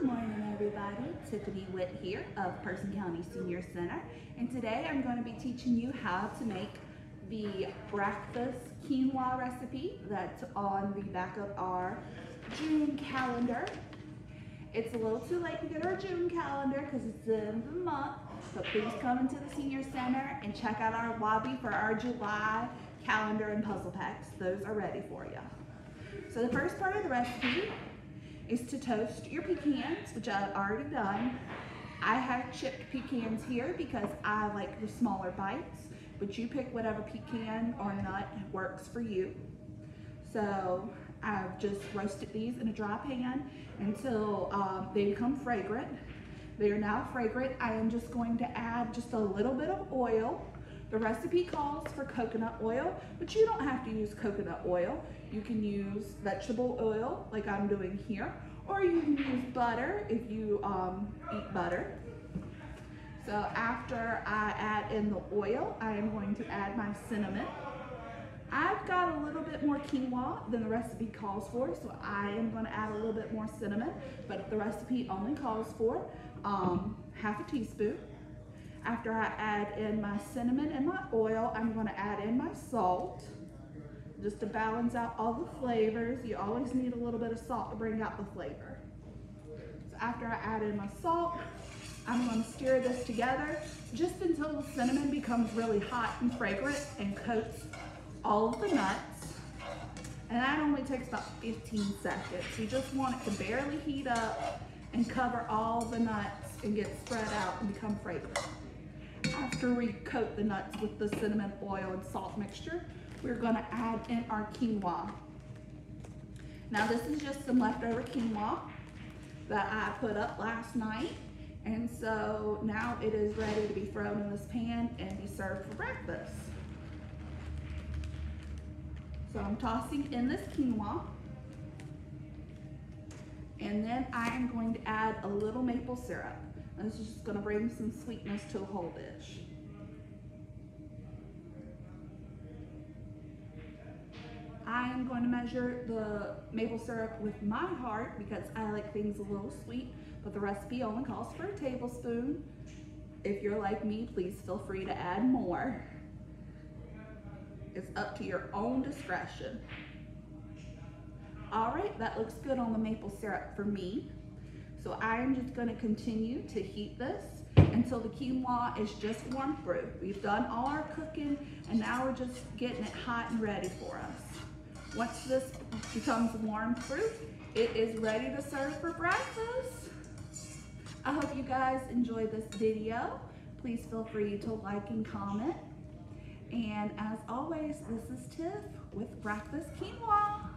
Good morning, everybody. Tiffany Witt here of Person County Senior Center, and today I'm going to be teaching you how to make the breakfast quinoa recipe that's on the back of our June calendar. It's a little too late to get our June calendar because it's the end of the month, but please come into the Senior Center and check out our lobby for our July calendar and puzzle packs. Those are ready for you. So the first part of the recipe is to toast your pecans, which I've already done. I have chipped pecans here because I like the smaller bites, but you pick whatever pecan or nut works for you. So I've just roasted these in a dry pan until they become fragrant. They are now fragrant. I am just going to add just a little bit of oil. The recipe calls for coconut oil, but you don't have to use coconut oil. You can use vegetable oil like I'm doing here, or you can use butter if you eat butter. So after I add in the oil, I am going to add my cinnamon. I've got a little bit more quinoa than the recipe calls for, so I am going to add a little bit more cinnamon, but the recipe only calls for half a teaspoon. After I add in my cinnamon and my oil, I'm going to add in my salt, just to balance out all the flavors. You always need a little bit of salt to bring out the flavor. So after I add in my salt, I'm going to stir this together just until the cinnamon becomes really hot and fragrant and coats all of the nuts. And that only takes about 15 seconds. You just want it to barely heat up and cover all the nuts and get spread out and become fragrant. After we coat the nuts with the cinnamon, oil, and salt mixture, we're going to add in our quinoa. Now this is just some leftover quinoa that I put up last night, and so now it is ready to be thrown in this pan and be served for breakfast. So I'm tossing in this quinoa, and then I am going to add a little maple syrup. And this is just going to bring some sweetness to the whole dish. I am going to measure the maple syrup with my heart because I like things a little sweet, but the recipe only calls for a tablespoon. If you're like me, please feel free to add more. It's up to your own discretion. All right, that looks good on the maple syrup for me. So I am just going to continue to heat this until the quinoa is just warm through. We've done all our cooking, and now we're just getting it hot and ready for us. Once this becomes warm through, it is ready to serve for breakfast. I hope you guys enjoyed this video. Please feel free to like and comment. And as always, this is Tiff with Breakfast Quinoa.